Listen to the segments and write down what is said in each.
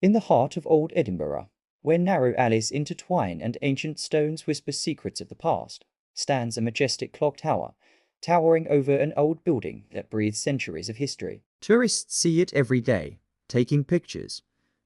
In the heart of old Edinburgh, where narrow alleys intertwine and ancient stones whisper secrets of the past, stands a majestic clock tower, towering over an old building that breathes centuries of history. Tourists see it every day, taking pictures,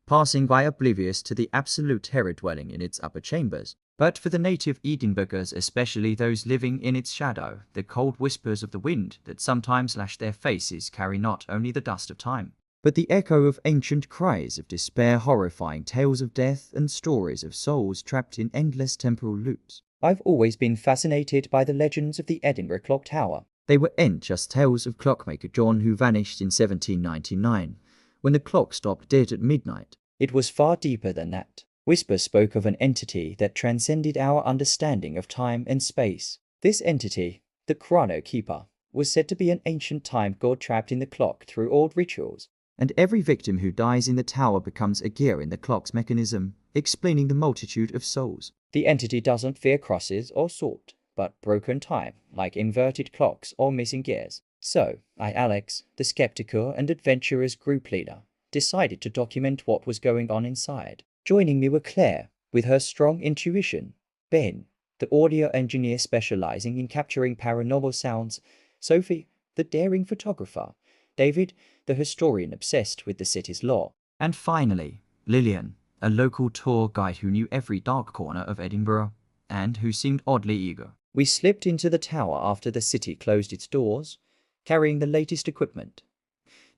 passing by oblivious to the absolute terror dwelling in its upper chambers. But for the native Edinburghers, especially those living in its shadow, the cold whispers of the wind that sometimes lash their faces carry not only the dust of time, but the echo of ancient cries of despair, horrifying tales of death, and stories of souls trapped in endless temporal loops. I've always been fascinated by the legends of the Edinburgh Clock Tower. They weren't just tales of Clockmaker John who vanished in 1799, when the clock stopped dead at midnight. It was far deeper than that. Whispers spoke of an entity that transcended our understanding of time and space. This entity, the Chrono-Keeper, was said to be an ancient time god trapped in the clock through old rituals. And every victim who dies in the tower becomes a gear in the clock's mechanism, explaining the multitude of souls. The entity doesn't fear crosses or salt, but broken time, like inverted clocks or missing gears. So, Alex, the skeptical and adventurous group leader, decided to document what was going on inside. Joining me were Claire, with her strong intuition, Ben, the audio engineer specializing in capturing paranormal sounds, Sophie, the daring photographer, David, the historian obsessed with the city's lore, and finally, Lillian, a local tour guide who knew every dark corner of Edinburgh, and who seemed oddly eager. We slipped into the tower after the city closed its doors, carrying the latest equipment.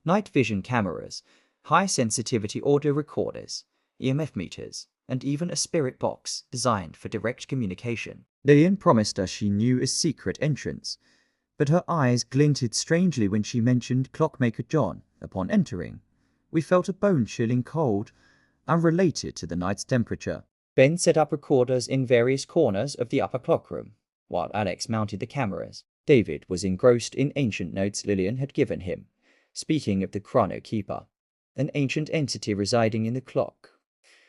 Night vision cameras, high-sensitivity audio recorders, EMF meters, and even a spirit box designed for direct communication. Lillian promised us she knew a secret entrance, but her eyes glinted strangely when she mentioned Clockmaker John upon entering. We felt a bone-chilling cold, unrelated to the night's temperature. Ben set up recorders in various corners of the upper clockroom, while Alex mounted the cameras. David was engrossed in ancient notes Lillian had given him, speaking of the Chrono-Keeper, an ancient entity residing in the clock,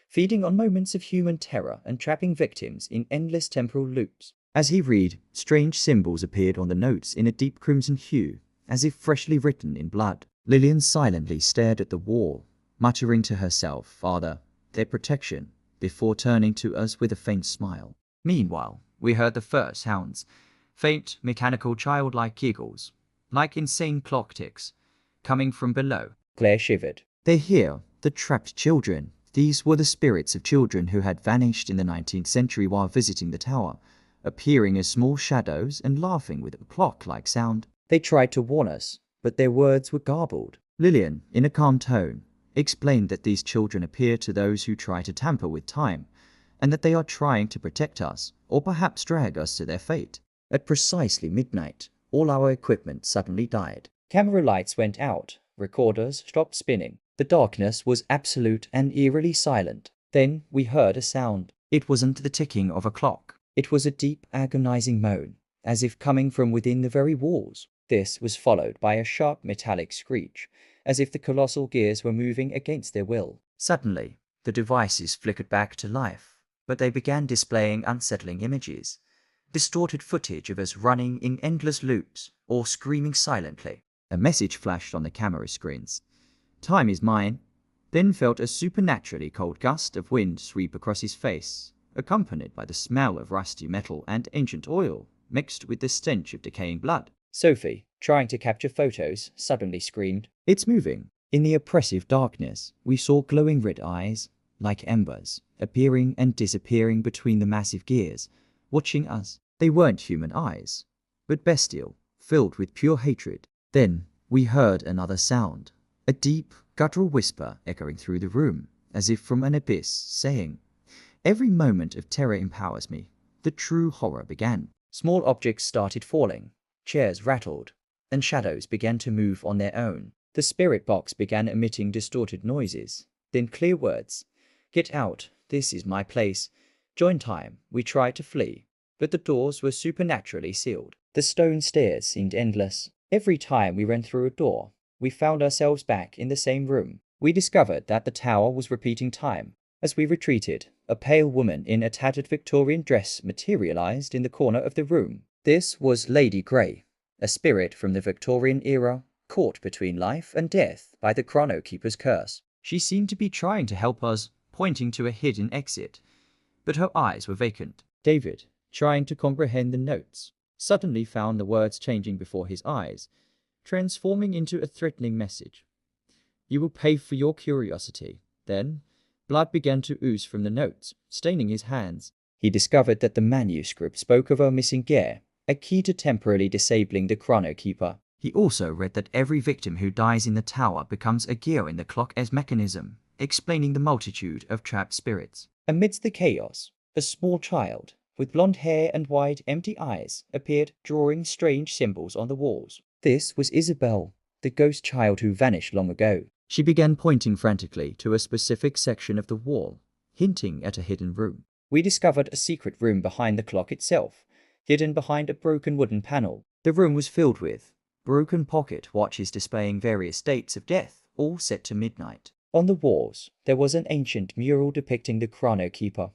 feeding on moments of human terror and trapping victims in endless temporal loops. As he read, strange symbols appeared on the notes in a deep crimson hue, as if freshly written in blood. Lillian silently stared at the wall, muttering to herself, "Father, their protection," before turning to us with a faint smile. Meanwhile, we heard the first sounds, faint, mechanical, childlike giggles, like insane clock ticks, coming from below. Claire shivered. "They're here, the trapped children." These were the spirits of children who had vanished in the 19th century while visiting the tower, appearing as small shadows and laughing with a clock-like sound. They tried to warn us, but their words were garbled. Lillian, in a calm tone, explained that these children appear to those who try to tamper with time, and that they are trying to protect us, or perhaps drag us to their fate. At precisely midnight, all our equipment suddenly died. Camera lights went out, recorders stopped spinning. The darkness was absolute and eerily silent. Then we heard a sound. It wasn't the ticking of a clock. It was a deep, agonizing moan, as if coming from within the very walls. This was followed by a sharp metallic screech, as if the colossal gears were moving against their will. Suddenly, the devices flickered back to life, but they began displaying unsettling images, distorted footage of us running in endless loops or screaming silently. A message flashed on the camera screens. "Time is mine." Ben felt a supernaturally cold gust of wind sweep across his face, accompanied by the smell of rusty metal and ancient oil, mixed with the stench of decaying blood. Sophie, trying to capture photos, suddenly screamed, "It's moving!" In the oppressive darkness, we saw glowing red eyes, like embers, appearing and disappearing between the massive gears, watching us. They weren't human eyes, but bestial, filled with pure hatred. Then we heard another sound, a deep, guttural whisper echoing through the room, as if from an abyss, saying, "Every moment of terror empowers me." The true horror began. Small objects started falling, chairs rattled, and shadows began to move on their own. The spirit box began emitting distorted noises, then clear words. "Get out, this is my place. Join time." We tried to flee, but the doors were supernaturally sealed. The stone stairs seemed endless. Every time we ran through a door, we found ourselves back in the same room. We discovered that the tower was repeating time. As we retreated, a pale woman in a tattered Victorian dress materialized in the corner of the room. This was Lady Grey, a spirit from the Victorian era, caught between life and death by the Chrono-Keeper's curse. She seemed to be trying to help us, pointing to a hidden exit, but her eyes were vacant. David, trying to comprehend the notes, suddenly found the words changing before his eyes, transforming into a threatening message. "You will pay for your curiosity." Then, blood began to ooze from the notes, staining his hands. He discovered that the manuscript spoke of a missing gear, a key to temporarily disabling the Chrono-Keeper. He also read that every victim who dies in the tower becomes a gear in the clock's mechanism, explaining the multitude of trapped spirits. Amidst the chaos, a small child, with blonde hair and wide, empty eyes, appeared, drawing strange symbols on the walls. This was Isabel, the ghost child who vanished long ago. She began pointing frantically to a specific section of the wall, hinting at a hidden room. We discovered a secret room behind the clock itself, hidden behind a broken wooden panel. The room was filled with broken pocket watches displaying various dates of death, all set to midnight. On the walls, there was an ancient mural depicting the Chrono-Keeper,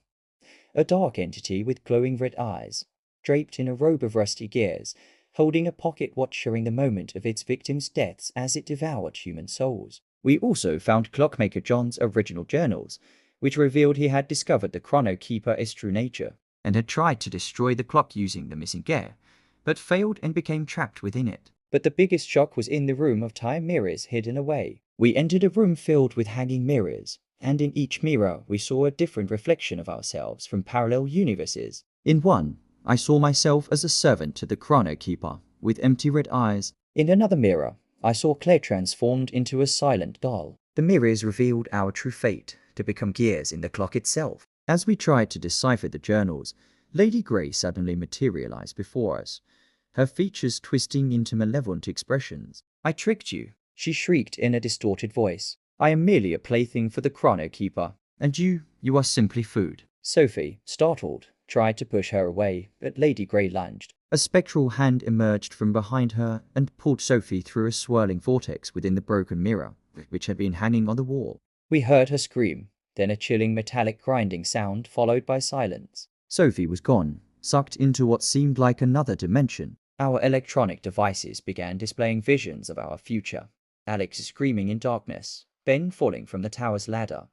a dark entity with glowing red eyes, draped in a robe of rusty gears, holding a pocket watch showing the moment of its victims' deaths as it devoured human souls. We also found Clockmaker John's original journals, which revealed he had discovered the Chrono-Keeper's true nature, and had tried to destroy the clock using the missing gear, but failed and became trapped within it. But the biggest shock was in the room of time mirrors hidden away. We entered a room filled with hanging mirrors, and in each mirror we saw a different reflection of ourselves from parallel universes. In one, I saw myself as a servant to the Chrono-Keeper, with empty red eyes. In another mirror, I saw Claire transformed into a silent doll. The mirrors revealed our true fate, to become gears in the clock itself. As we tried to decipher the journals, Lady Grey suddenly materialized before us, her features twisting into malevolent expressions. "I tricked you," she shrieked in a distorted voice. "I am merely a plaything for the Chrono-Keeper, and you are simply food." Sophie, startled, tried to push her away, but Lady Grey lunged. A spectral hand emerged from behind her and pulled Sophie through a swirling vortex within the broken mirror, which had been hanging on the wall. We heard her scream, then a chilling metallic grinding sound followed by silence. Sophie was gone, sucked into what seemed like another dimension. Our electronic devices began displaying visions of our future. Alex screaming in darkness, Ben falling from the tower's ladder,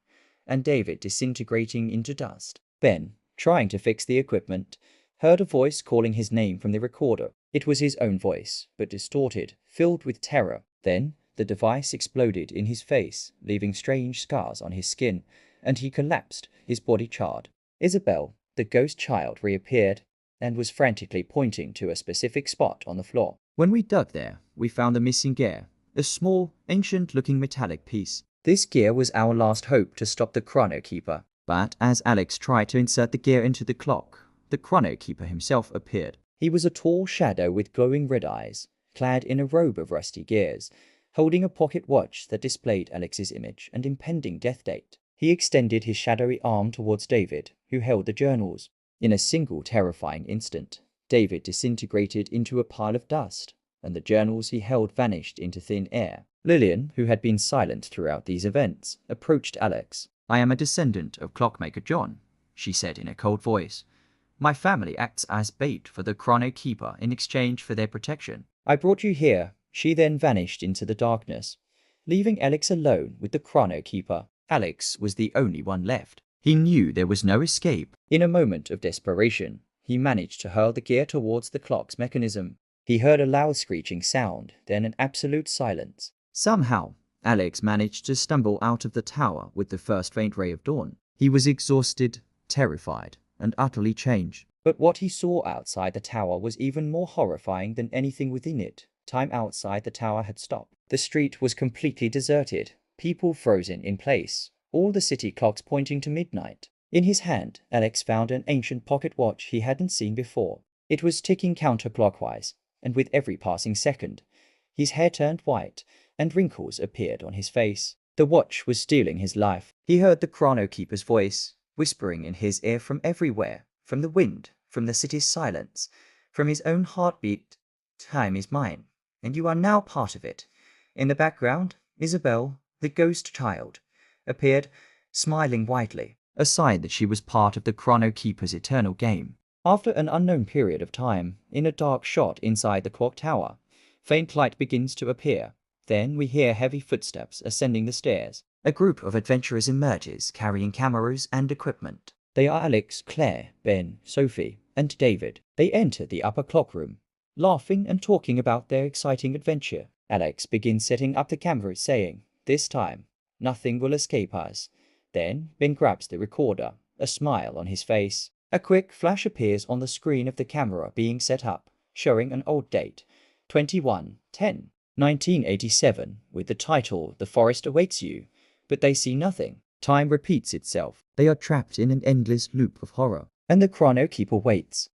and David disintegrating into dust. Ben, trying to fix the equipment, heard a voice calling his name from the recorder. It was his own voice, but distorted, filled with terror. Then, the device exploded in his face, leaving strange scars on his skin, and he collapsed, his body charred. Isabel, the ghost child, reappeared, and was frantically pointing to a specific spot on the floor. When we dug there, we found the missing gear, a small, ancient-looking metallic piece. This gear was our last hope to stop the Chrono-Keeper. But as Alex tried to insert the gear into the clock, the Chrono-Keeper himself appeared. He was a tall shadow with glowing red eyes, clad in a robe of rusty gears, holding a pocket watch that displayed Alex's image and impending death date. He extended his shadowy arm towards David, who held the journals. In a single terrifying instant, David disintegrated into a pile of dust, and the journals he held vanished into thin air. Lillian, who had been silent throughout these events, approached Alex. "I am a descendant of Clockmaker John," she said in a cold voice. "My family acts as bait for the Chrono-Keeper in exchange for their protection. I brought you here." She then vanished into the darkness, leaving Alex alone with the Chrono-Keeper. Alex was the only one left. He knew there was no escape. In a moment of desperation, he managed to hurl the gear towards the clock's mechanism. He heard a loud screeching sound, then an absolute silence. Somehow, Alex managed to stumble out of the tower with the first faint ray of dawn. He was exhausted, terrified, and utterly changed. But what he saw outside the tower was even more horrifying than anything within it. Time outside the tower had stopped. The street was completely deserted, people frozen in place, all the city clocks pointing to midnight. In his hand, Alex found an ancient pocket watch he hadn't seen before. It was ticking counterclockwise, and with every passing second, his hair turned white, and wrinkles appeared on his face. The watch was stealing his life. He heard the Chrono-Keeper's voice, whispering in his ear from everywhere, from the wind, from the city's silence, from his own heartbeat. "Time is mine, and you are now part of it." In the background, Isabel, the ghost child, appeared, smiling widely, a sign that she was part of the Chrono-Keeper's eternal game. After an unknown period of time, in a dark shot inside the clock tower, faint light begins to appear, Then we hear heavy footsteps ascending the stairs. A group of adventurers emerges, carrying cameras and equipment. They are Alex, Claire, Ben, Sophie, and David. They enter the upper clock room, laughing and talking about their exciting adventure. Alex begins setting up the cameras, saying, "This time, nothing will escape us." Then Ben grabs the recorder, a smile on his face. A quick flash appears on the screen of the camera being set up, showing an old date, 21/10/1987, with the title "The Forest Awaits You," but they see nothing. Time repeats itself. They are trapped in an endless loop of horror, and the Chrono-Keeper waits.